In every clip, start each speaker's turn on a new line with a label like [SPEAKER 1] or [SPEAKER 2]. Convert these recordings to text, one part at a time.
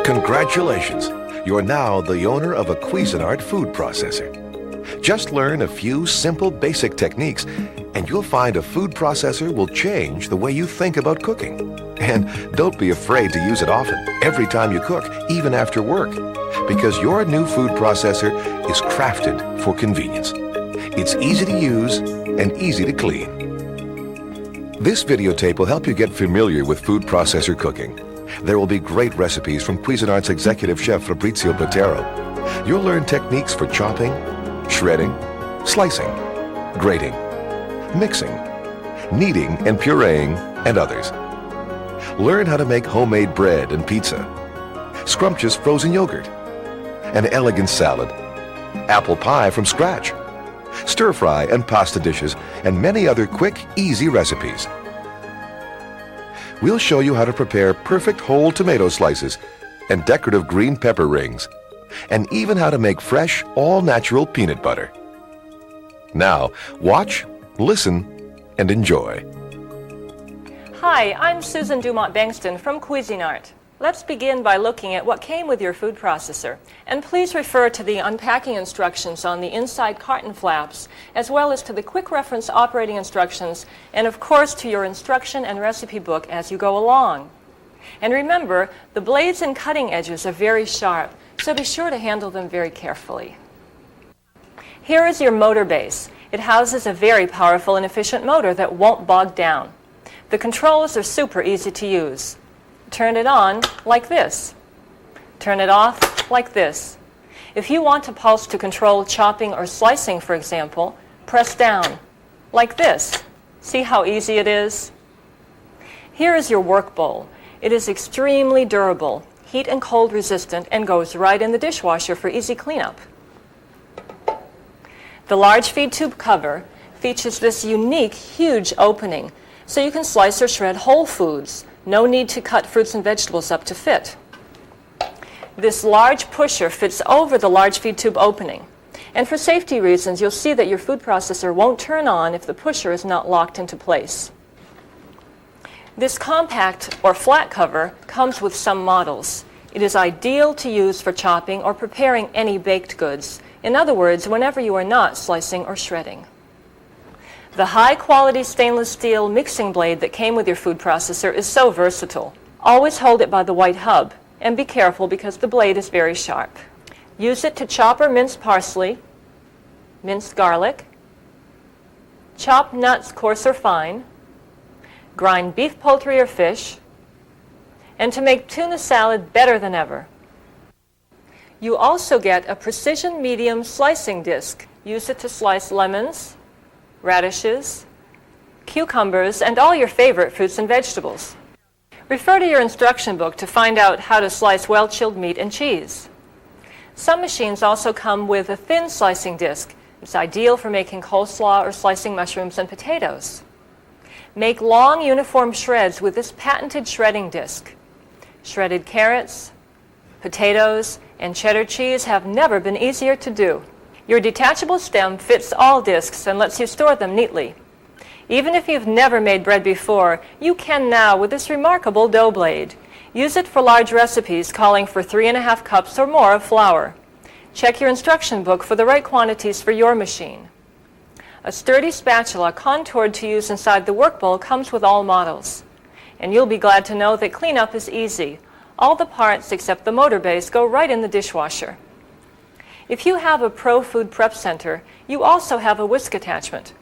[SPEAKER 1] Congratulations! You're now the owner of a Cuisinart food processor. Just learn a few simple basic techniques and you'll find a food processor will change the way you think about cooking. And don't be afraid to use it often, every time you cook, even after work, because your new food processor is crafted for convenience. It's easy to use and easy to clean. This videotape will help you get familiar with food processor cooking. There will be great recipes from Cuisinart's executive chef Fabrizio Botero. You'll learn techniques for chopping, shredding, slicing, grating, mixing, kneading and pureeing, and others. Learn how to make homemade bread and pizza, scrumptious frozen yogurt, an elegant salad, apple pie from scratch, stir-fry and pasta dishes, and many other quick, easy recipes. We'll show you how to prepare perfect whole tomato slices and decorative green pepper rings, and even how to make fresh, all-natural peanut butter. Now, watch, listen, and enjoy.
[SPEAKER 2] Hi, I'm Susan Dumont-Bengston from Cuisinart. Let's begin by looking at what came with your food processor. And please refer to the unpacking instructions on the inside carton flaps, as well as to the quick reference operating instructions, and of course to your instruction and recipe book as you go along. And remember, the blades and cutting edges are very sharp, so be sure to handle them very carefully. Here is your motor base. It houses a very powerful and efficient motor that won't bog down. The controls are super easy to use. Turn it on like this. Turn it off like this. If you want a pulse to control chopping or slicing, for example, press down like this. See how easy it is? Here is your work bowl. It is extremely durable, heat and cold resistant, and goes right in the dishwasher for easy cleanup. The large feed tube cover features this unique, huge opening, so you can slice or shred whole foods. No need to cut fruits and vegetables up to fit. This large pusher fits over the large feed tube opening. And for safety reasons, you'll see that your food processor won't turn on if the pusher is not locked into place. This compact or flat cover comes with some models. It is ideal to use for chopping or preparing any baked goods. In other words, whenever you are not slicing or shredding. The high-quality stainless steel mixing blade that came with your food processor is so versatile. Always hold it by the white hub, and be careful because the blade is very sharp. Use it to chop or mince parsley, minced garlic, chop nuts coarse or fine, grind beef, poultry, or fish, and to make tuna salad better than ever. You also get a precision medium slicing disc. Use it to slice lemons, radishes, cucumbers, and all your favorite fruits and vegetables. Refer to your instruction book to find out how to slice well-chilled meat and cheese. Some machines also come with a thin slicing disc. It's ideal for making coleslaw or slicing mushrooms and potatoes. Make long uniform shreds with this patented shredding disc. Shredded carrots, potatoes, and cheddar cheese have never been easier to do. Your detachable stem fits all discs and lets you store them neatly. Even if you've never made bread before, you can now with this remarkable dough blade. Use it for large recipes calling for 3½ cups or more of flour. Check your instruction book for the right quantities for your machine. A sturdy spatula contoured to use inside the work bowl comes with all models. And you'll be glad to know that cleanup is easy. All the parts except the motor base go right in the dishwasher. If you have a Pro Food Prep Center, you also have a whisk attachment.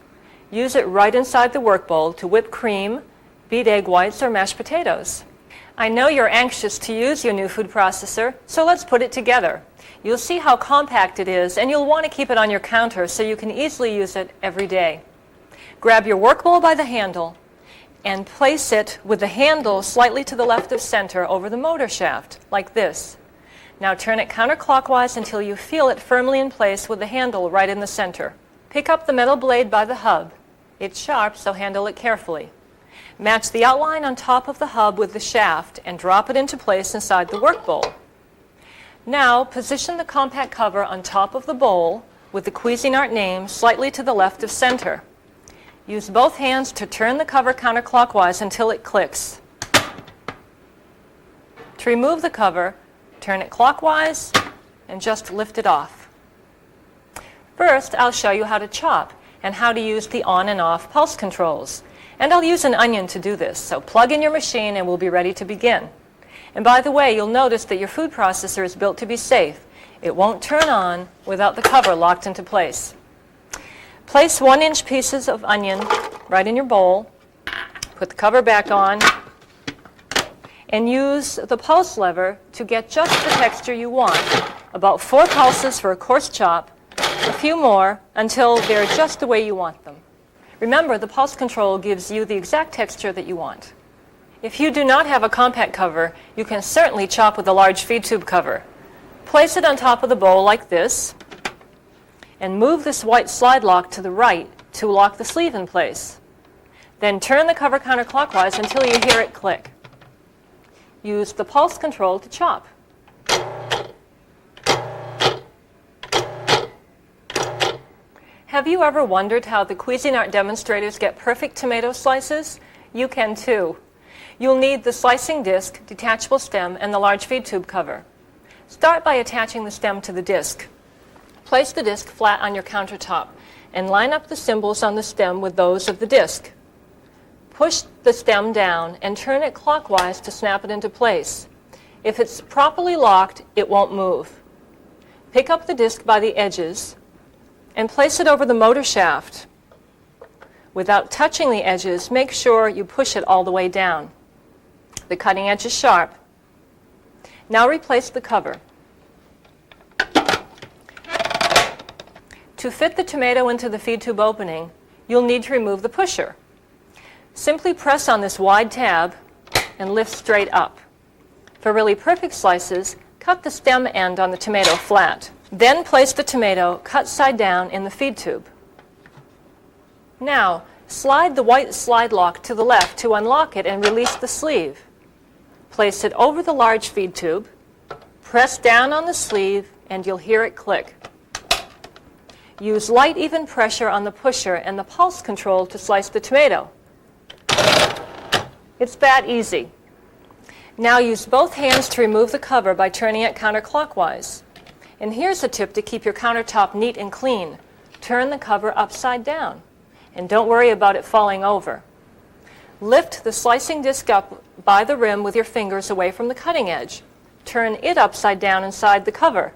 [SPEAKER 2] Use it right inside the work bowl to whip cream, beat egg whites, or mashed potatoes. I know you're anxious to use your new food processor, so let's put it together. You'll see how compact it is, and you'll want to keep it on your counter so you can easily use it every day. Grab your work bowl by the handle and place it with the handle slightly to the left of center over the motor shaft, like this. Now turn it counterclockwise until you feel it firmly in place with the handle right in the center. Pick up the metal blade by the hub. It's sharp, so handle it carefully. Match the outline on top of the hub with the shaft and drop it into place inside the work bowl. Now position the compact cover on top of the bowl with the Cuisinart name slightly to the left of center. Use both hands to turn the cover counterclockwise until it clicks. To remove the cover, turn it clockwise and just lift it off. First, I'll show you how to chop and how to use the on and off pulse controls. And I'll use an onion to do this, so plug in your machine and we'll be ready to begin. And by the way, you'll notice that your food processor is built to be safe. It won't turn on without the cover locked into place. Place 1-inch pieces of onion right in your bowl. Put the cover back on and use the pulse lever to get just the texture you want. About 4 pulses for a coarse chop, a few more until they're just the way you want them. Remember, the pulse control gives you the exact texture that you want. If you do not have a compact cover, you can certainly chop with a large feed tube cover. Place it on top of the bowl like this, and move this white slide lock to the right to lock the sleeve in place. Then turn the cover counterclockwise until you hear it click. Use the pulse control to chop. Have you ever wondered how the Cuisinart demonstrators get perfect tomato slices? You can too. You'll need the slicing disc, detachable stem, and the large feed tube cover. Start by attaching the stem to the disc. Place the disc flat on your countertop and line up the symbols on the stem with those of the disc. Push the stem down and turn it clockwise to snap it into place. If it's properly locked, it won't move. Pick up the disc by the edges and place it over the motor shaft. Without touching the edges, make sure you push it all the way down. The cutting edge is sharp. Now replace the cover. To fit the tomato into the feed tube opening, you'll need to remove the pusher. Simply press on this wide tab and lift straight up. For really perfect slices, cut the stem end on the tomato flat. Then place the tomato cut side down in the feed tube. Now, slide the white slide lock to the left to unlock it and release the sleeve. Place it over the large feed tube, press down on the sleeve, and you'll hear it click. Use light, even pressure on the pusher and the pulse control to slice the tomato. It's that easy. Now use both hands to remove the cover by turning it counterclockwise. And here's a tip to keep your countertop neat and clean. Turn the cover upside down. And don't worry about it falling over. Lift the slicing disc up by the rim with your fingers away from the cutting edge. Turn it upside down inside the cover.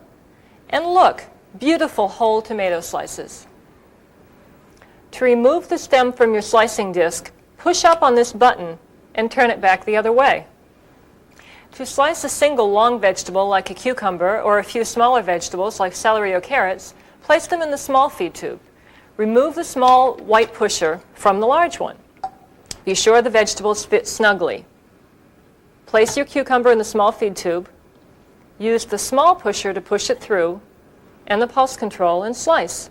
[SPEAKER 2] And look, beautiful whole tomato slices. To remove the stem from your slicing disc, push up on this button and turn it back the other way. To slice a single long vegetable like a cucumber or a few smaller vegetables like celery or carrots, place them in the small feed tube. Remove the small white pusher from the large one. Be sure the vegetables fit snugly. Place your cucumber in the small feed tube. Use the small pusher to push it through and the pulse control and slice.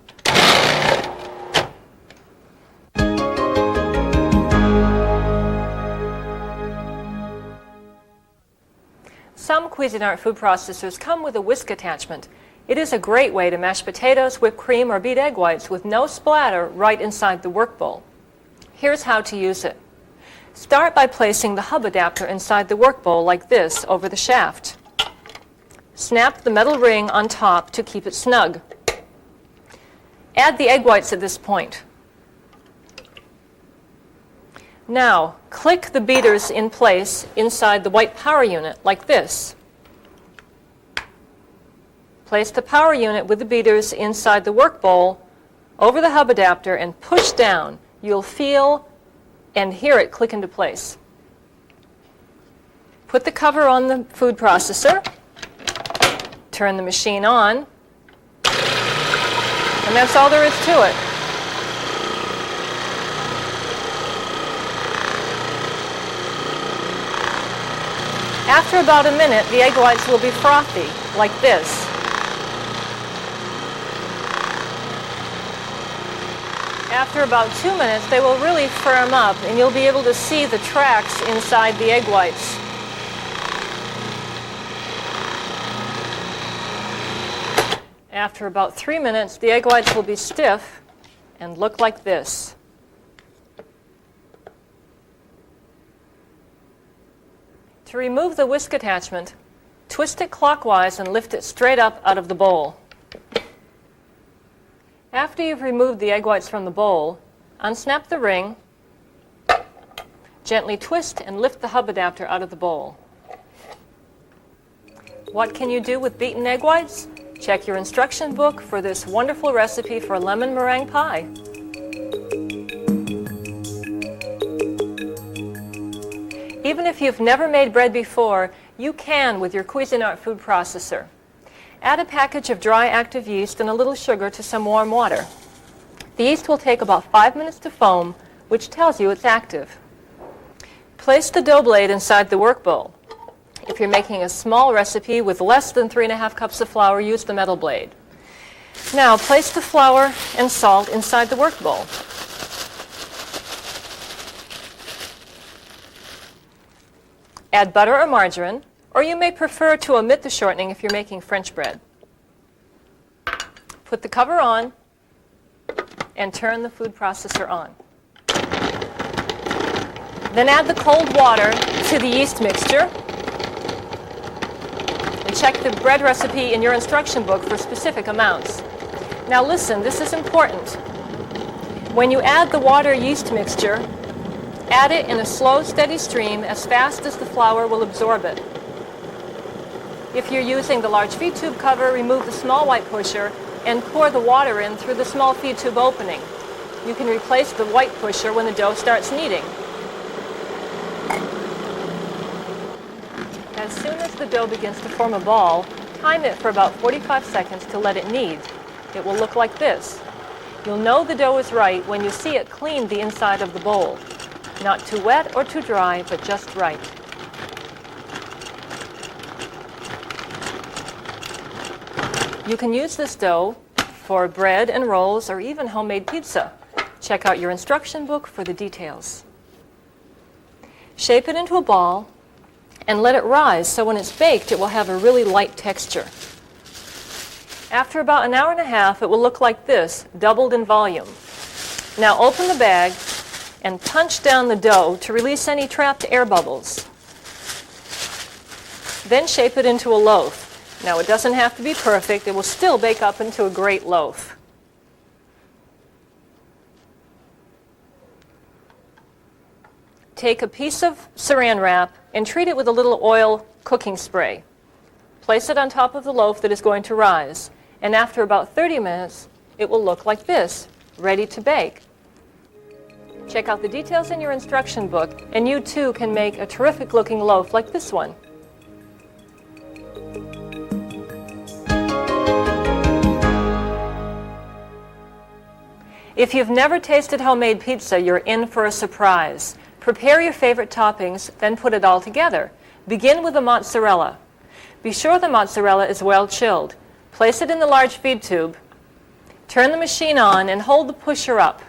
[SPEAKER 2] Some Cuisinart food processors come with a whisk attachment. It is a great way to mash potatoes, whipped cream, or beat egg whites with no splatter right inside the work bowl. Here's how to use it. Start by placing the hub adapter inside the work bowl like this over the shaft. Snap the metal ring on top to keep it snug. Add the egg whites at this point. Now, click the beaters in place inside the white power unit like this. Place the power unit with the beaters inside the work bowl over the hub adapter and push down. You'll feel and hear it click into place. Put the cover on the food processor. Turn the machine on. And that's all there is to it. After about a minute, the egg whites will be frothy, like this. After about 2 minutes, they will really firm up, and you'll be able to see the tracks inside the egg whites. After about 3 minutes, the egg whites will be stiff and look like this. To remove the whisk attachment, twist it clockwise and lift it straight up out of the bowl. After you've removed the egg whites from the bowl, unsnap the ring, gently twist and lift the hub adapter out of the bowl. What can you do with beaten egg whites? Check your instruction book for this wonderful recipe for lemon meringue pie. Even if you've never made bread before, you can with your Cuisinart food processor. Add a package of dry active yeast and a little sugar to some warm water. The yeast will take about 5 minutes to foam, which tells you it's active. Place the dough blade inside the work bowl. If you're making a small recipe with less than 3½ cups of flour, use the metal blade. Now place the flour and salt inside the work bowl. Add butter or margarine, or you may prefer to omit the shortening if you're making French bread. Put the cover on and turn the food processor on. Then add the cold water to the yeast mixture and check the bread recipe in your instruction book for specific amounts. Now listen, this is important. When you add the water yeast mixture, add it in a slow, steady stream as fast as the flour will absorb it. If you're using the large feed tube cover, remove the small white pusher and pour the water in through the small feed tube opening. You can replace the white pusher when the dough starts kneading. As soon as the dough begins to form a ball, time it for about 45 seconds to let it knead. It will look like this. You'll know the dough is right when you see it clean the inside of the bowl. Not too wet or too dry, but just right. You can use this dough for bread and rolls or even homemade pizza. Check out your instruction book for the details. Shape it into a ball and let it rise so when it's baked it will have a really light texture. After about an hour and a half, it will look like this, doubled in volume. Now open the bag and punch down the dough to release any trapped air bubbles. Then shape it into a loaf. Now it doesn't have to be perfect, it will still bake up into a great loaf. Take a piece of saran wrap and treat it with a little oil cooking spray. Place it on top of the loaf that is going to rise, and after about 30 minutes, it will look like this, ready to bake. Check out the details in your instruction book, and you too can make a terrific looking loaf like this one. If you've never tasted homemade pizza, you're in for a surprise. Prepare your favorite toppings, then put it all together. Begin with the mozzarella. Be sure the mozzarella is well chilled. Place it in the large feed tube. Turn the machine on and hold the pusher up.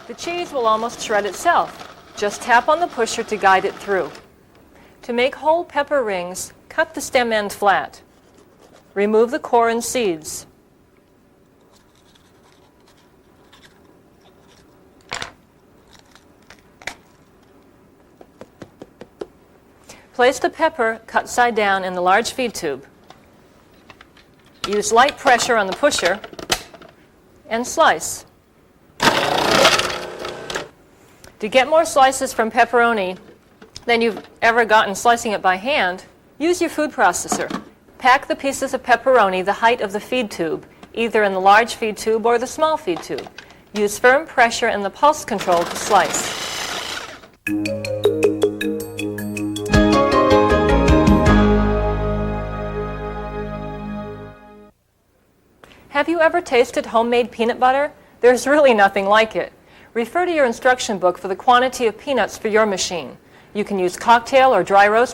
[SPEAKER 2] The cheese will almost shred itself. Just tap on the pusher to guide it through. To make whole pepper rings, cut the stem end flat. Remove the core and seeds. Place the pepper cut side down in the large feed tube. Use light pressure on the pusher and slice. To get more slices from pepperoni than you've ever gotten slicing it by hand, use your food processor. Pack the pieces of pepperoni the height of the feed tube, either in the large feed tube or the small feed tube. Use firm pressure and the pulse control to slice. Have you ever tasted homemade peanut butter? There's really nothing like it. Refer to your instruction book for the quantity of peanuts for your machine. You can use cocktail or dry roast